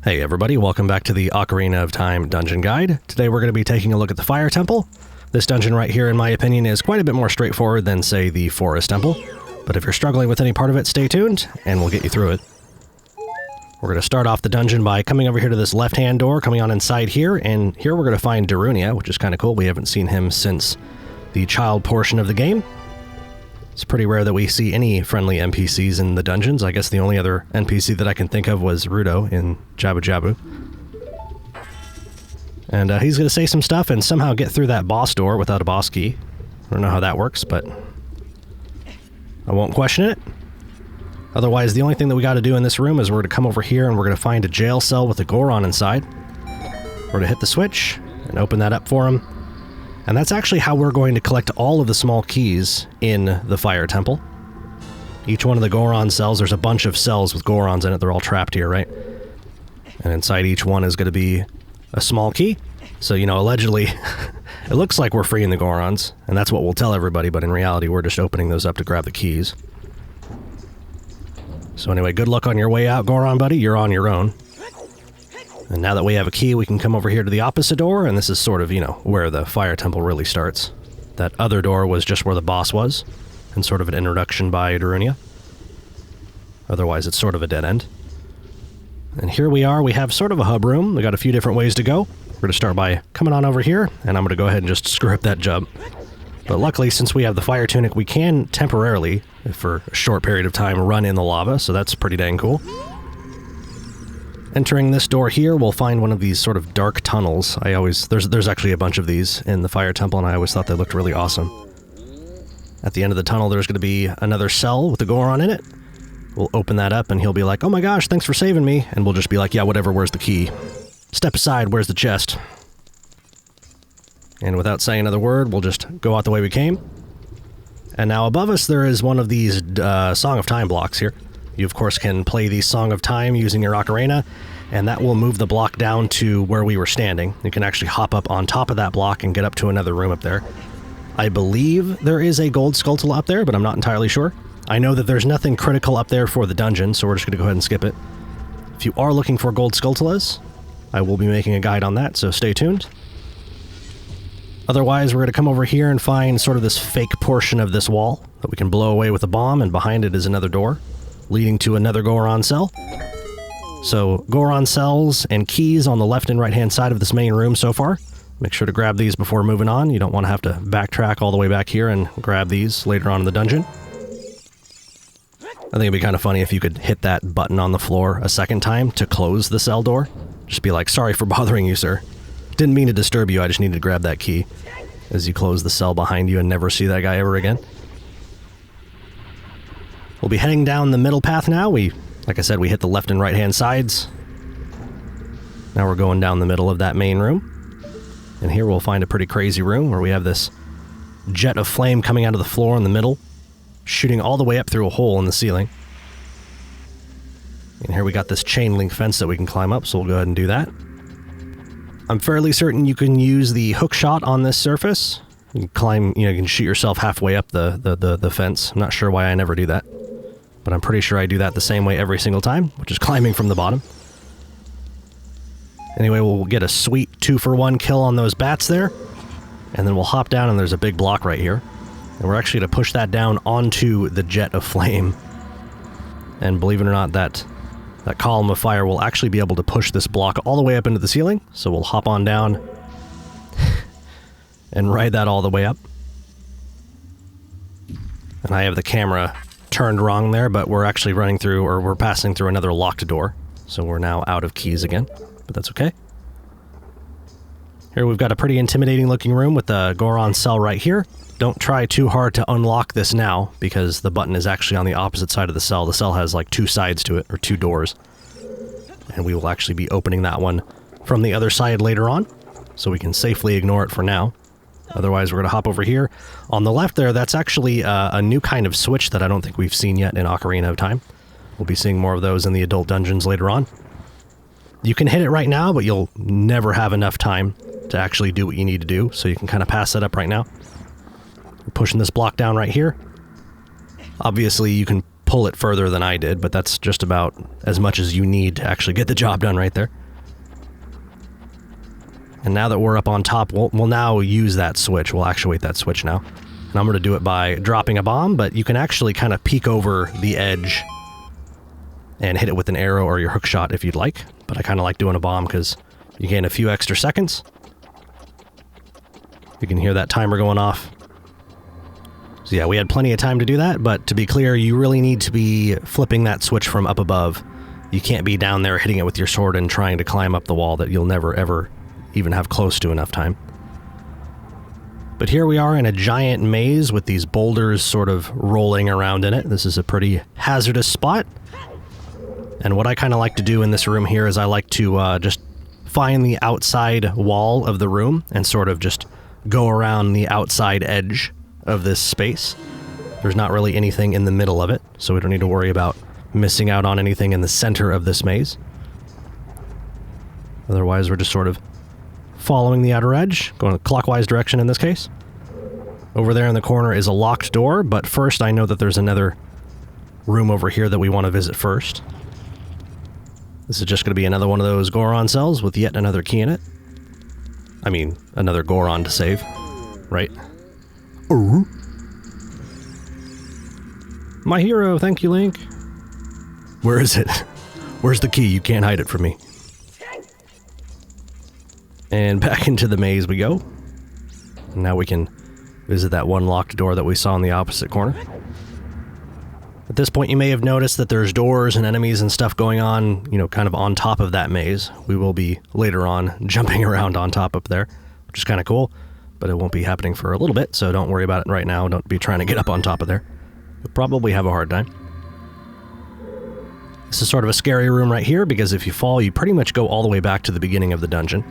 Hey everybody, welcome back to the Ocarina of Time Dungeon Guide. Today we're going to be taking a look at the Fire Temple. This dungeon right here, in my opinion, is quite a bit more straightforward than, say, the Forest Temple. But if you're struggling with any part of it, stay tuned, and we'll get you through it. We're going to start off the dungeon by coming over here to this left-hand door, coming on inside here, and here we're going to find Darunia, which is kind of cool. We haven't seen him since the child portion of the game. It's pretty rare that we see any friendly NPCs in the dungeons. I guess the only other NPC that I can think of was Rudo in Jabu Jabu. And he's going to say some stuff and somehow get through that boss door without a boss key. I don't know how that works, but I won't question it. Otherwise, the only thing that we got to do in this room is we're going to come over here and we're going to find a jail cell with a Goron inside. We're going to hit the switch and open that up for him. And that's actually how we're going to collect all of the small keys in the Fire Temple. Each one of the Goron cells, there's a bunch of cells with Gorons in it. They're all trapped here, right? And inside each one is going to be a small key. So, you know, allegedly, it looks like we're freeing the Gorons, and that's what we'll tell everybody, but in reality, we're just opening those up to grab the keys. So anyway, good luck on your way out, Goron buddy. You're on your own. And now that we have a key, we can come over here to the opposite door, and this is sort of, you know, where the Fire Temple really starts. That other door was just where the boss was, and sort of an introduction by Darunia. Otherwise, it's sort of a dead end. And here we are, we have sort of a hub room. We got a few different ways to go. We're going to start by coming on over here, and I'm going to go ahead and just screw up that jump. But luckily, since we have the Fire Tunic, we can temporarily, for a short period of time, run in the lava, so that's pretty dang cool. Entering this door here, we'll find one of these sort of dark tunnels. There's actually a bunch of these in the Fire Temple, and I always thought they looked really awesome. At the end of the tunnel, there's going to be another cell with a Goron in it. We'll open that up, and he'll be like, "Oh my gosh, thanks for saving me." And we'll just be like, "Yeah, whatever, where's the key? Step aside, where's the chest?" And without saying another word, we'll just go out the way we came. And now above us, there is one of these Song of Time blocks here. You, of course, can play the Song of Time using your ocarina, and that will move the block down to where we were standing. You can actually hop up on top of that block and get up to another room up there. I believe there is a gold skulltula up there, but I'm not entirely sure. I know that there's nothing critical up there for the dungeon, so we're just going to go ahead and skip it. If you are looking for gold skulltulas, I will be making a guide on that, so stay tuned. Otherwise, we're going to come over here and find sort of this fake portion of this wall that we can blow away with a bomb, and behind it is another door, leading to another Goron cell. So, Goron cells and keys on the left and right-hand side of this main room so far. Make sure to grab these before moving on. You don't want to have to backtrack all the way back here and grab these later on in the dungeon. I think it'd be kind of funny if you could hit that button on the floor a second time to close the cell door. Just be like, "Sorry for bothering you, sir. Didn't mean to disturb you, I just needed to grab that key," as you close the cell behind you and never see that guy ever again. We'll be heading down the middle path now. Like I said, we hit the left and right hand sides. Now we're going down the middle of that main room. And here we'll find a pretty crazy room where we have this jet of flame coming out of the floor in the middle, shooting all the way up through a hole in the ceiling. And here we got this chain link fence that we can climb up, so we'll go ahead and do that. I'm fairly certain you can use the hook shot on this surface. You can climb, you can shoot yourself halfway up the fence. I'm not sure why I never do that, but I'm pretty sure I do that the same way every single time, which is climbing from the bottom. Anyway, we'll get a sweet 2-for-1 kill on those bats there, and then we'll hop down, and there's a big block right here. And we're actually going to push that down onto the jet of flame. And believe it or not, that column of fire will actually be able to push this block all the way up into the ceiling. So we'll hop on down and ride that all the way up. And I have the camera turned wrong there, but we're actually running through, or we're passing through another locked door. So we're now out of keys again, but that's okay. Here we've got a pretty intimidating looking room with the Goron cell right here. Don't try too hard to unlock this now, because the button is actually on the opposite side of the cell. The cell has like 2 sides to it, or 2 doors. And we will actually be opening that one from the other side later on, so we can safely ignore it for now. Otherwise, we're going to hop over here. On the left there, that's actually a new kind of switch that I don't think we've seen yet in Ocarina of Time. We'll be seeing more of those in the adult dungeons later on. You can hit it right now, but you'll never have enough time to actually do what you need to do, so you can kind of pass that up right now. We're pushing this block down right here. Obviously, you can pull it further than I did, but that's just about as much as you need to actually get the job done right there. And now that we're up on top, we'll now use that switch. We'll actuate that switch now. And I'm going to do it by dropping a bomb, but you can actually kind of peek over the edge and hit it with an arrow or your hook shot if you'd like. But I kind of like doing a bomb because you gain a few extra seconds. You can hear that timer going off. So yeah, we had plenty of time to do that, but to be clear, you really need to be flipping that switch from up above. You can't be down there hitting it with your sword and trying to climb up the wall that you'll never ever even have close to enough time. But here we are in a giant maze with these boulders sort of rolling around in it. This is a pretty hazardous spot. And what I kind of like to do in this room here is I like to just find the outside wall of the room and sort of just go around the outside edge of this space. There's not really anything in the middle of it, so we don't need to worry about missing out on anything in the center of this maze. Otherwise, we're just sort of following the outer edge, going the clockwise direction in this case. Over there in the corner is a locked door, but first I know that there's another room over here that we want to visit first. This is just going to be another one of those Goron cells with yet another key in it. I mean, another Goron to save, right? Ooh. My hero, thank you, Link. Where is it? Where's the key? You can't hide it from me. And back into the maze we go. Now we can visit that one locked door that we saw in the opposite corner. At this point, you may have noticed that there's doors and enemies and stuff going on, you know, kind of on top of that maze. We will be, later on, jumping around on top up there, which is kind of cool, but it won't be happening for a little bit, so don't worry about it right now. Don't be trying to get up on top of there. You'll probably have a hard time. This is sort of a scary room right here, because if you fall, you pretty much go all the way back to the beginning of the dungeon.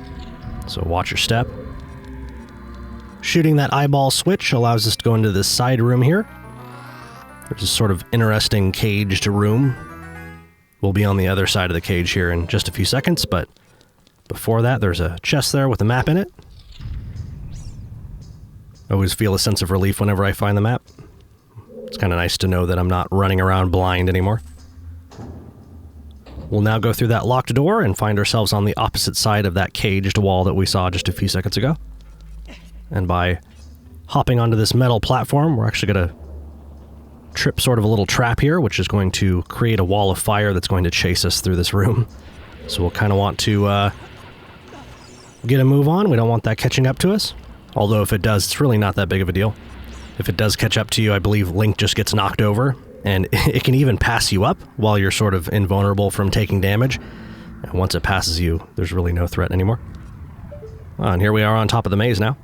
So watch your step. Shooting that eyeball switch allows us to go into this side room here. There's a sort of interesting caged room. We'll be on the other side of the cage here in just a few seconds, but before that, there's a chest there with a map in it. I always feel a sense of relief whenever I find the map. It's kind of nice to know that I'm not running around blind anymore. We'll now go through that locked door and find ourselves on the opposite side of that caged wall that we saw just a few seconds ago. And by hopping onto this metal platform, we're actually going to trip sort of a little trap here, which is going to create a wall of fire that's going to chase us through this room. So we'll kind of want to get a move on. We don't want that catching up to us. Although if it does, it's really not that big of a deal. If it does catch up to you, I believe Link just gets knocked over, and it can even pass you up while you're sort of invulnerable from taking damage. And once it passes you, there's really no threat anymore. And here we are on top of the maze now.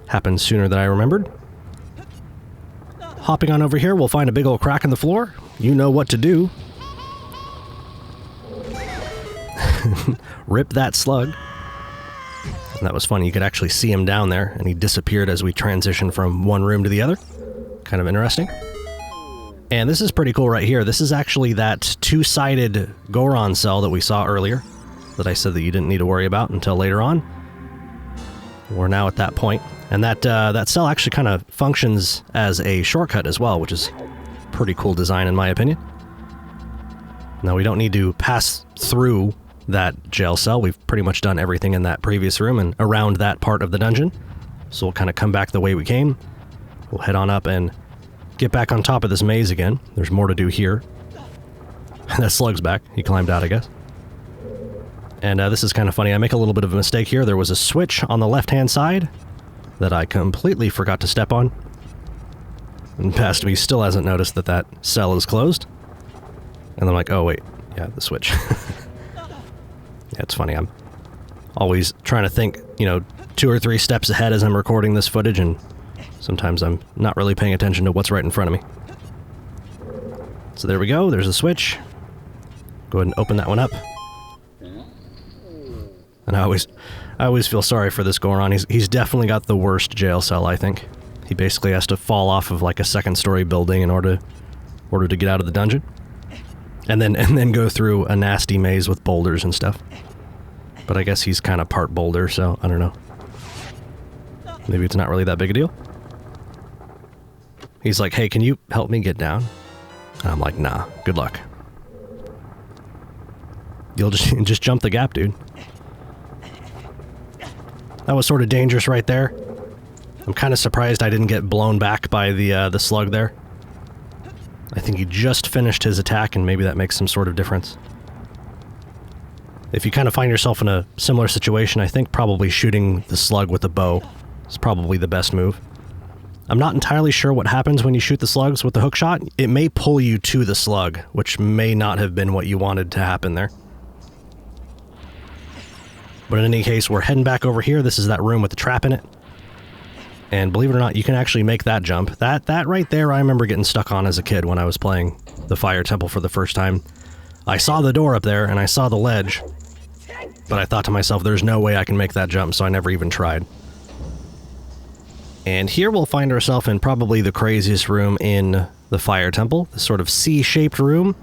Happened sooner than I remembered. Hopping on over here, we'll find a big old crack in the floor. You know what to do. Rip that slug. And that was funny. You could actually see him down there, and he disappeared as we transitioned from one room to the other. Kind of interesting. And this is pretty cool right here. This is actually that two-sided Goron cell that we saw earlier, that I said that you didn't need to worry about until later on. We're now at that point. And that cell actually kind of functions as a shortcut as well, which is pretty cool design in my opinion. Now we don't need to pass through that jail cell. We've pretty much done everything in that previous room and around that part of the dungeon. So we'll kind of come back the way we came. We'll head on up and get back on top of this maze again. There's more to do here. That slug's back. He climbed out, I guess. And this is kind of funny. I make a little bit of a mistake here. There was a switch on the left-hand side that I completely forgot to step on. And past me still hasn't noticed that that cell is closed. And I'm like, oh wait, yeah, the switch. Yeah, it's funny. I'm always trying to think, 2 or 3 steps ahead as I'm recording this footage, and sometimes I'm not really paying attention to what's right in front of me. So there we go. There's a switch. Go ahead and open that one up. And I always feel sorry for this Goron. He's definitely got the worst jail cell, I think. He basically has to fall off of like a second-story building in order to get out of the dungeon. And then go through a nasty maze with boulders and stuff. But I guess he's kind of part boulder, so I don't know. Maybe it's not really that big a deal. He's like, hey, can you help me get down? And I'm like, nah, good luck. You'll just jump the gap, dude. That was sort of dangerous right there. I'm kind of surprised I didn't get blown back by the slug there. I think he just finished his attack, and maybe that makes some sort of difference. If you kind of find yourself in a similar situation, I think probably shooting the slug with a bow is probably the best move. I'm not entirely sure what happens when you shoot the slugs with the hook shot. It may pull you to the slug, which may not have been what you wanted to happen there. But in any case, we're heading back over here. This is that room with the trap in it. And believe it or not, you can actually make that jump. That right there, I remember getting stuck on as a kid when I was playing the Fire Temple for the first time. I saw the door up there, and I saw the ledge. But I thought to myself, there's no way I can make that jump, so I never even tried. And here we'll find ourselves in probably the craziest room in the Fire Temple. This sort of C-shaped room.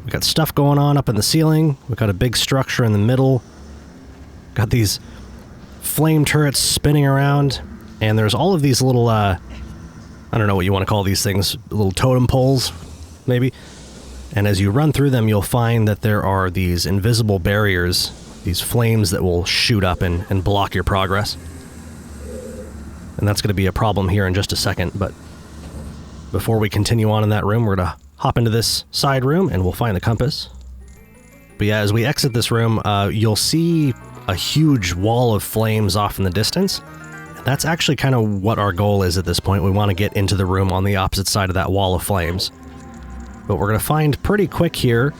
We've got stuff going on up in the ceiling. We've got a big structure in the middle. Got these flame turrets spinning around. And there's all of these little, I don't know what you want to call these things, little totem poles, maybe. And as you run through them, you'll find that there are these invisible barriers, these flames that will shoot up and block your progress. And that's going to be a problem here in just a second, but before we continue on in that room, we're going to hop into this side room and we'll find the compass. But yeah, as we exit this room, you'll see a huge wall of flames off in the distance. That's actually kind of what our goal is at this point. We want to get into the room on the opposite side of that wall of flames. But we're going to find pretty quick here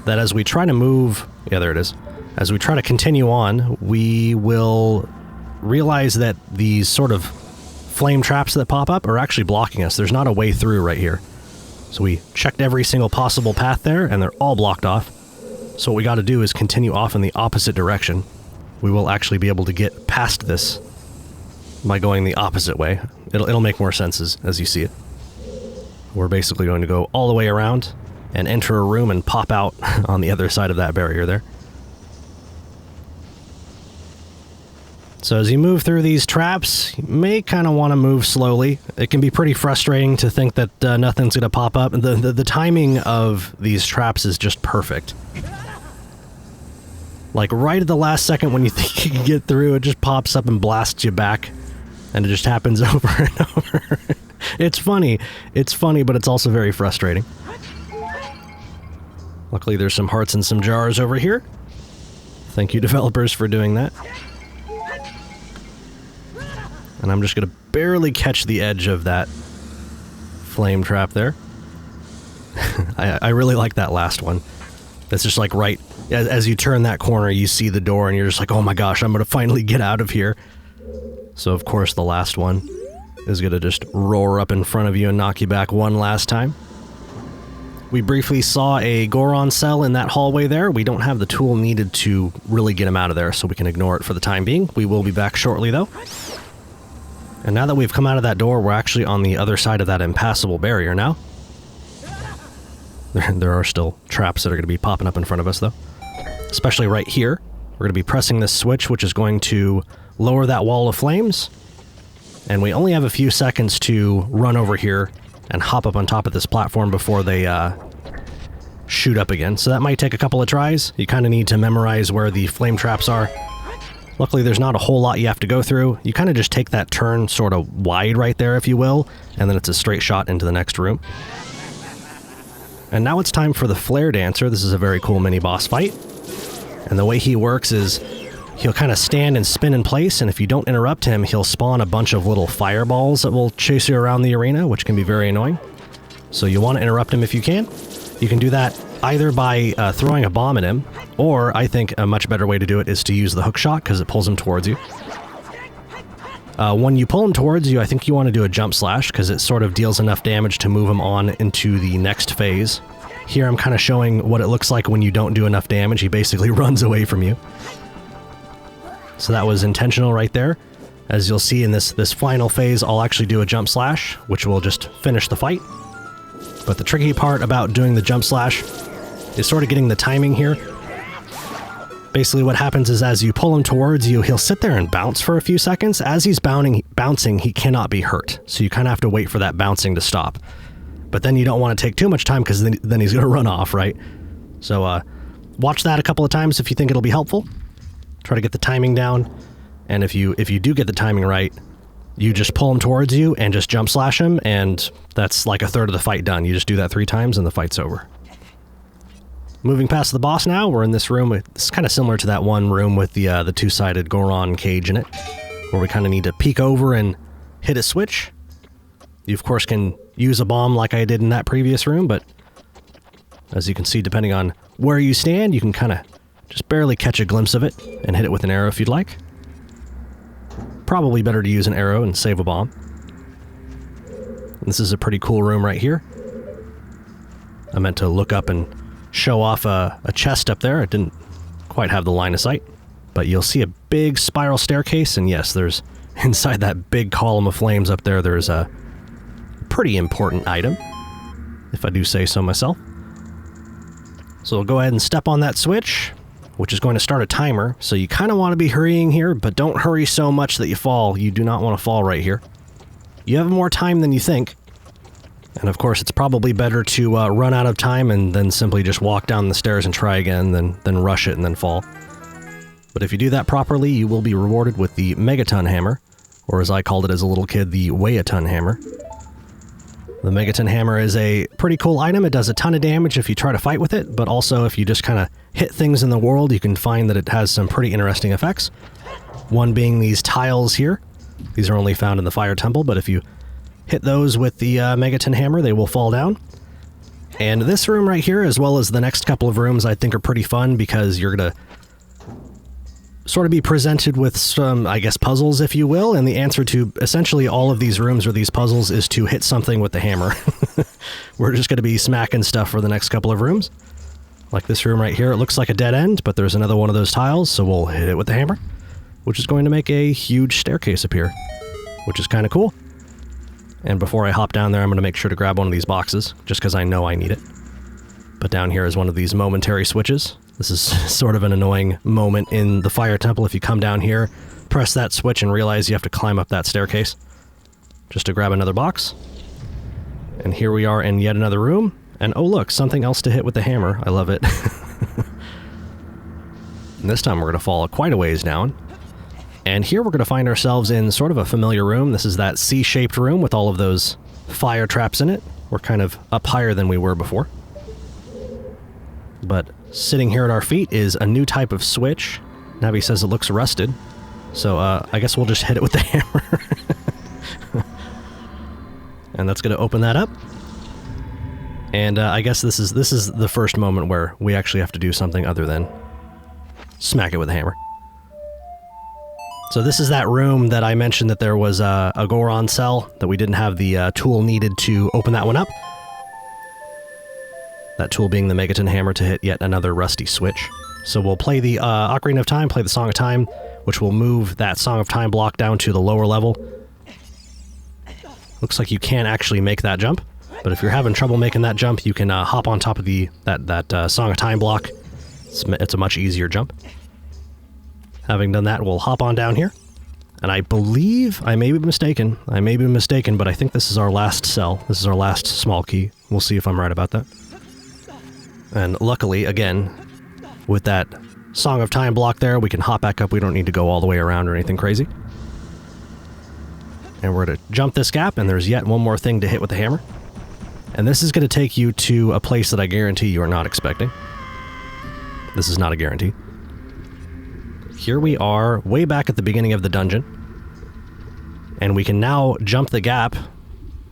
that as we try to move... Yeah, there it is. As we try to continue on, we will realize that these sort of flame traps that pop up are actually blocking us. There's not a way through right here. So we checked every single possible path there, and they're all blocked off. So what we got to do is continue off in the opposite direction. We will actually be able to get past this by going the opposite way. It'll make more sense as you see it. We're basically going to go all the way around and enter a room and pop out on the other side of that barrier there. So as you move through these traps, you may kind of want to move slowly. It can be pretty frustrating to think that nothing's going to pop up. The timing of these traps is just perfect. Like right at the last second when you think you can get through, it just pops up and blasts you back. And it just happens over and over. It's funny, but it's also very frustrating. Luckily there's some hearts and some jars over here. Thank you, developers, for doing that. And I'm just going to barely catch the edge of that flame trap there. I really like that last one. That's just like right, as you turn that corner, you see the door and you're just like, oh my gosh, I'm going to finally get out of here. So of course the last one is going to just roar up in front of you and knock you back one last time. We briefly saw a Goron cell in that hallway there. We don't have the tool needed to really get him out of there, so we can ignore it for the time being. We will be back shortly though. And now that we've come out of that door, we're actually on the other side of that impassable barrier now. There are still traps that are going to be popping up in front of us though. Especially right here. We're going to be pressing this switch, which is going to lower that wall of flames, and we only have a few seconds to run over here and hop up on top of this platform before they shoot up again. So that might take a couple of tries. You kind of need to memorize where the flame traps are. Luckily there's not a whole lot you have to go through. You kind of just take that turn sort of wide right there, if you will, and then it's a straight shot into the next room. And now it's time for the Flaredancer. This is a very cool mini boss fight. And the way he works is he'll kind of stand and spin in place, and if you don't interrupt him, he'll spawn a bunch of little fireballs that will chase you around the arena, which can be very annoying. So you want to interrupt him if you can. You can do that either by throwing a bomb at him, or I think a much better way to do it is to use the hook shot, because it pulls him towards you. When you pull him towards you, I think you want to do a jump slash, because it sort of deals enough damage to move him on into the next phase. Here I'm kind of showing what it looks like when you don't do enough damage. He basically runs away from you. So that was intentional right there. As you'll see in this final phase, I'll actually do a jump slash, which will just finish the fight. But the tricky part about doing the jump slash is sort of getting the timing here. Basically what happens is as you pull him towards you, he'll sit there and bounce for a few seconds. As he's bouncing, he cannot be hurt. So you kind of have to wait for that bouncing to stop. but then you don't want to take too much time because then he's going to run off, right? So watch that a couple of times if you think it'll be helpful. Try to get the timing down, and if you do get the timing right, you just pull him towards you and just jump slash him, and that's like a third of the fight done. You just do that 3 times and the fight's over. Moving past the boss now, we're in this room. It's kind of similar to that one room with the two-sided Goron cage in it, where we kind of need to peek over and hit a switch. You, of course, can use a bomb like I did in that previous room, but as you can see, depending on where you stand, you can kind of just barely catch a glimpse of it and hit it with an arrow if you'd like. Probably better to use an arrow and save a bomb. This is a pretty cool room right here. I meant to look up and show off a chest up there. It didn't quite have the line of sight, but you'll see a big spiral staircase, and yes, there's inside that big column of flames up there, there's a pretty important item, if I do say so myself. So we'll go ahead and step on that switch, which is going to start a timer, so you kind of want to be hurrying here, but don't hurry so much that you fall. You do not want to fall right here. You have more time than you think, and of course it's probably better to run out of time and then simply just walk down the stairs and try again, than rush it and then fall. But if you do that properly, you will be rewarded with the Megaton Hammer, or as I called it as a little kid, the Weigh-a-ton Hammer. The Megaton Hammer is a pretty cool item. It does a ton of damage if you try to fight with it, but also if you just kind of hit things in the world, you can find that it has some pretty interesting effects. One being these tiles here. These are only found in the Fire Temple, but if you hit those with the Megaton Hammer, they will fall down. And this room right here, as well as the next couple of rooms, I think are pretty fun because you're going to sort of be presented with some, I guess, puzzles, if you will, and the answer to essentially all of these rooms or these puzzles is to hit something with the hammer. We're just going to be smacking stuff for the next couple of rooms. Like this room right here, it looks like a dead end, but there's another one of those tiles, so we'll hit it with the hammer, which is going to make a huge staircase appear, which is kind of cool. And before I hop down there, I'm going to make sure to grab one of these boxes, just because I know I need it. But down here is one of these momentary switches. This is sort of an annoying moment in the Fire Temple. If you come down here, press that switch and realize you have to climb up that staircase just to grab another box. And here we are in yet another room. And oh look, something else to hit with the hammer. I love it. And this time we're going to fall quite a ways down. And here we're going to find ourselves in sort of a familiar room. This is that C-shaped room with all of those fire traps in it. We're kind of up higher than we were before. But sitting here at our feet is a new type of switch. Navi says it looks rusted, so I guess we'll just hit it with the hammer. And that's going to open that up. And I guess this is the first moment where we actually have to do something other than smack it with a hammer. So this is that room that I mentioned that there was a Goron cell, that we didn't have the tool needed to open that one up. That tool being the Megaton Hammer to hit yet another rusty switch. So we'll play the Ocarina of Time, play the Song of Time, which will move that Song of Time block down to the lower level. Looks like you can actually make that jump, but if you're having trouble making that jump, you can hop on top of that Song of Time block. It's a much easier jump. Having done that, we'll hop on down here. And I believe, I may be mistaken, but I think this is our last cell. This is our last small key. We'll see if I'm right about that. And luckily, again, with that Song of Time block there, we can hop back up. We don't need to go all the way around or anything crazy. And we're going to jump this gap, and there's yet one more thing to hit with the hammer. And this is going to take you to a place that I guarantee you are not expecting. This is not a guarantee. Here we are, way back at the beginning of the dungeon. And we can now jump the gap.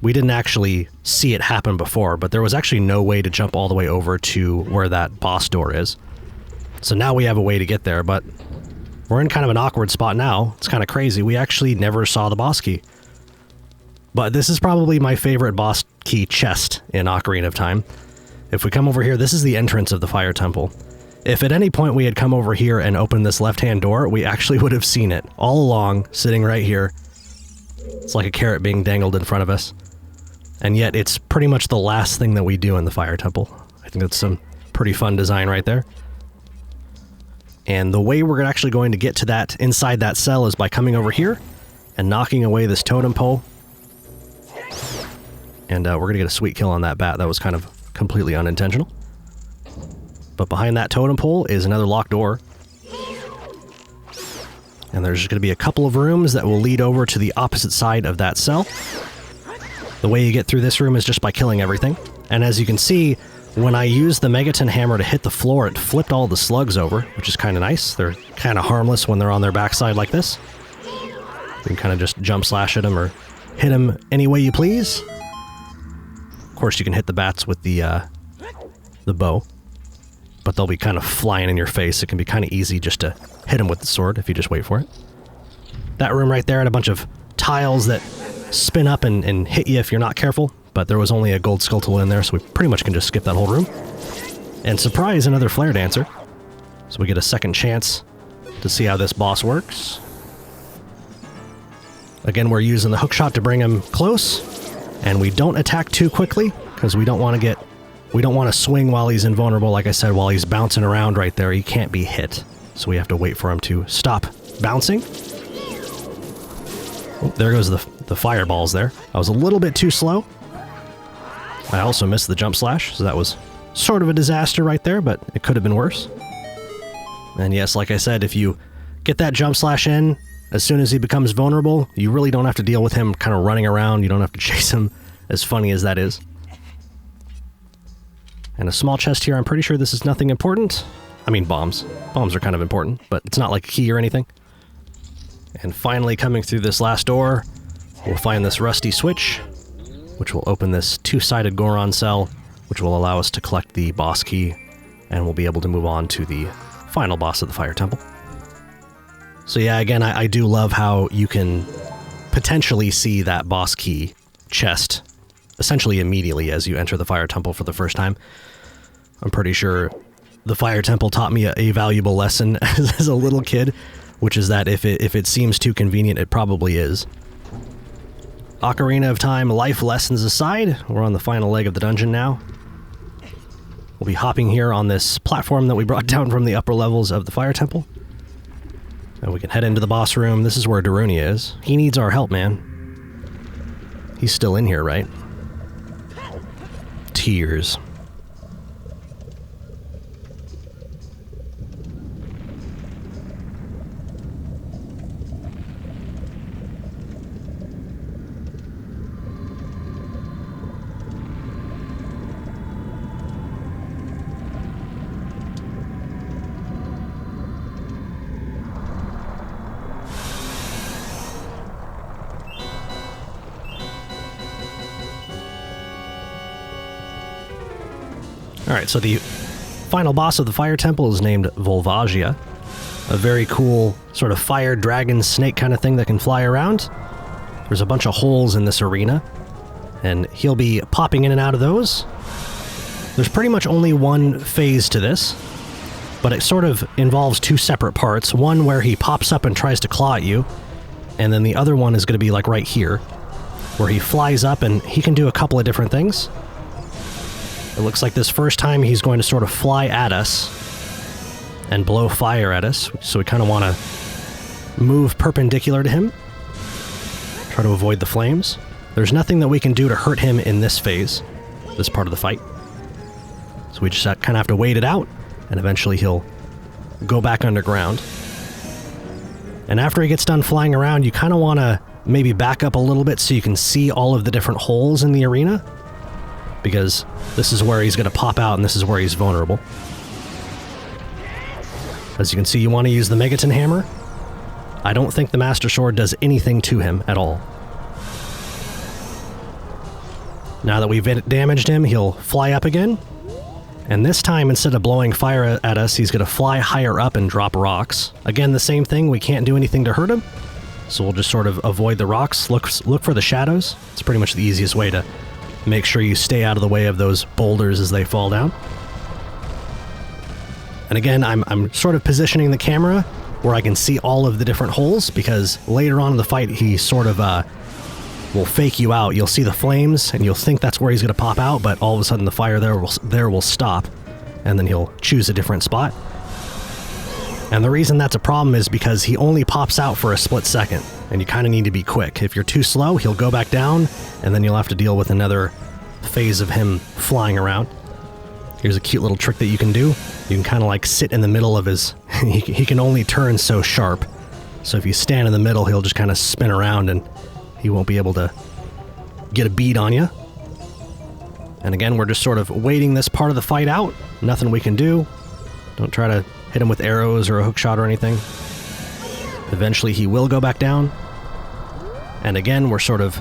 We didn't actually see it happen before, but there was actually no way to jump all the way over to where that boss door is. So now we have a way to get there, but we're in kind of an awkward spot now. It's kind of crazy. We actually never saw the boss key. But this is probably my favorite boss key chest in Ocarina of Time. If we come over here, this is the entrance of the Fire Temple. If at any point we had come over here and opened this left-hand door, we actually would have seen it all along, sitting right here. It's like a carrot being dangled in front of us. And yet it's pretty much the last thing that we do in the Fire Temple. I think that's some pretty fun design right there. And the way we're actually going to get to that inside that cell is by coming over here and knocking away this totem pole. And we're going to get a sweet kill on that bat. That was kind of completely unintentional. But behind that totem pole is another locked door. And there's going to be a couple of rooms that will lead over to the opposite side of that cell. The way you get through this room is just by killing everything. And as you can see, when I used the Megaton Hammer to hit the floor, it flipped all the slugs over, which is kind of nice. They're kind of harmless when they're on their backside like this. You can kind of just jump slash at them or hit them any way you please. Of course, you can hit the bats with the bow, but they'll be kind of flying in your face. It can be kind of easy just to hit them with the sword if you just wait for it. That room right there had a bunch of tiles that spin up and hit you if you're not careful, but there was only a gold skull in there, so we pretty much can just skip that whole room. And surprise, another Flaredancer. So we get a second chance to see how this boss works. Again, we're using the hookshot to bring him close, and we don't attack too quickly, because we don't want to swing while he's invulnerable. Like I said, while he's bouncing around right there, he can't be hit. So we have to wait for him to stop bouncing. Oh, there goes the fireballs there. I was a little bit too slow. I also missed the jump slash, so that was sort of a disaster right there, but it could have been worse. And yes, like I said, if you get that jump slash in, as soon as he becomes vulnerable, you really don't have to deal with him kind of running around. You don't have to chase him, as funny as that is. And a small chest here. I'm pretty sure this is nothing important. I mean, bombs. Bombs are kind of important, but it's not like a key or anything. And finally, coming through this last door, we'll find this rusty switch, which will open this two-sided Goron cell, which will allow us to collect the boss key, and we'll be able to move on to the final boss of the Fire Temple. So yeah, again, I do love how you can potentially see that boss key chest essentially immediately as you enter the Fire Temple for the first time. I'm pretty sure the Fire Temple taught me a valuable lesson as a little kid, which is that if it seems too convenient, it probably is. Ocarina of Time life lessons aside, we're on the final leg of the dungeon now. We'll be hopping here on this platform that we brought down from the upper levels of the Fire Temple. And we can head into the boss room. This is where Darunia is. He needs our help, man. He's still in here, right? Tears. Alright, so the final boss of the Fire Temple is named Volvagia. A very cool sort of fire dragon snake kind of thing that can fly around. There's a bunch of holes in this arena, and he'll be popping in and out of those. There's pretty much only one phase to this, but it sort of involves two separate parts. One where he pops up and tries to claw at you, and then the other one is going to be like right here, where he flies up and he can do a couple of different things. It looks like this first time he's going to sort of fly at us and blow fire at us, so we kind of want to move perpendicular to him, try to avoid the flames. There's nothing that we can do to hurt him in this phase, this part of the fight. So we just kind of have to wait it out, and eventually he'll go back underground. And after he gets done flying around, you kind of want to maybe back up a little bit so you can see all of the different holes in the arena, because this is where he's going to pop out and this is where he's vulnerable. As you can see, you want to use the Megaton Hammer. I don't think the Master Sword does anything to him at all. Now that we've damaged him, he'll fly up again. And this time, instead of blowing fire at us, he's going to fly higher up and drop rocks. Again, the same thing, we can't do anything to hurt him. So we'll just sort of avoid the rocks, look for the shadows. It's pretty much the easiest way to make sure you stay out of the way of those boulders as they fall down. And again, I'm sort of positioning the camera where I can see all of the different holes, because later on in the fight, he sort of will fake you out. You'll see the flames, and you'll think that's where he's going to pop out, but all of a sudden the fire there will stop, and then he'll choose a different spot. And the reason that's a problem is because he only pops out for a split second, and you kind of need to be quick. If you're too slow, he'll go back down, and then you'll have to deal with another phase of him flying around. Here's a cute little trick that you can do. You can kind of like sit in the middle of his... he can only turn so sharp. So if you stand in the middle, he'll just kind of spin around, and he won't be able to get a bead on you. And again, we're just sort of waiting this part of the fight out. Nothing we can do. Don't try to hit him with arrows or a hook shot or anything. Eventually he will go back down. And again, we're sort of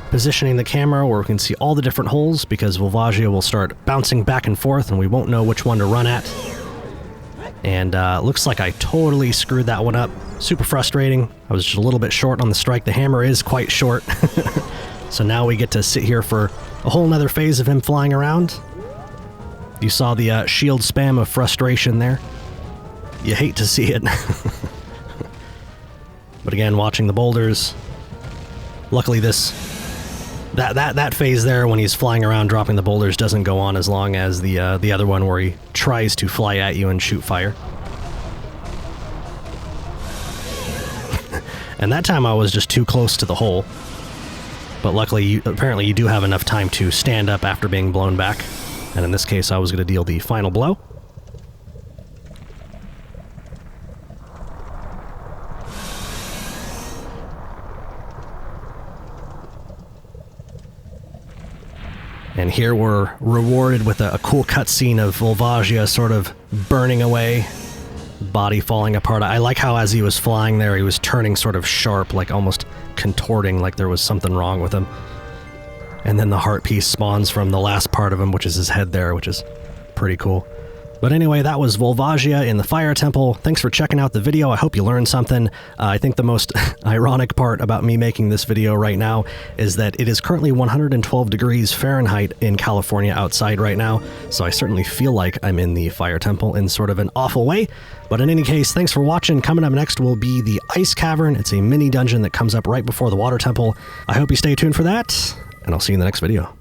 positioning the camera where we can see all the different holes, because Volvagia will start bouncing back and forth and we won't know which one to run at. And looks like I totally screwed that one up. Super frustrating. I was just a little bit short on the strike. The hammer is quite short. So now we get to sit here for a whole nother phase of him flying around. You saw the shield spam of frustration there. You hate to see it. But again, watching the boulders. Luckily that phase there when he's flying around dropping the boulders doesn't go on as long as the other one where he tries to fly at you and shoot fire. And that time I was just too close to the hole. But luckily, apparently you do have enough time to stand up after being blown back. And in this case, I was going to deal the final blow. And here we're rewarded with a cool cutscene of Volvagia sort of burning away, body falling apart. I like how as he was flying there, he was turning sort of sharp, like almost contorting, like there was something wrong with him. And then the heart piece spawns from the last part of him, which is his head there, which is pretty cool. But anyway, that was Volvagia in the Fire Temple. Thanks for checking out the video. I hope you learned something. I think the most ironic part about me making this video right now is that it is currently 112 degrees Fahrenheit in California outside right now, so I certainly feel like I'm in the Fire Temple in sort of an awful way. But in any case, thanks for watching. Coming up next will be the Ice Cavern. It's a mini dungeon that comes up right before the Water Temple. I hope you stay tuned for that, and I'll see you in the next video.